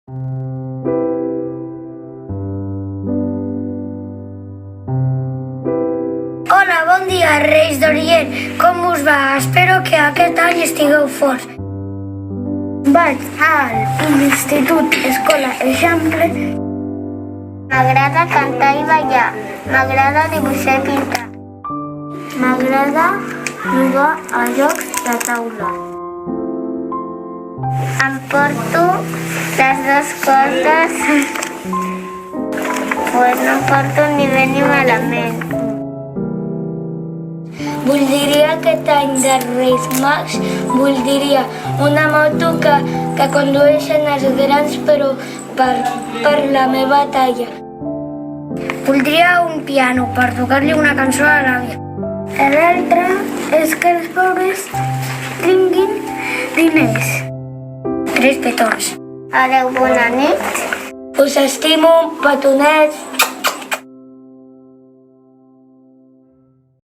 Hola, bon dia, Reis d'Orient. Com us va? Espero que aquest any estigueu forts. Vaig al Institut Escola Eixample. M'agrada cantar i ballar. M'agrada dibuixar i pintar. M'agrada jugar a jocs de taula. Em porto les dues coses, pues no porto ni bé ni malament. Voldria aquest any de Reis Mags, voldria una moto que condueixen els grans però per la meva talla. Voldria un piano per tocar-li una cançó a l'àvia. L'altre és que els pobres tinguin diners. 3 petons. Adéu, bona nit. Us estimo, petonets.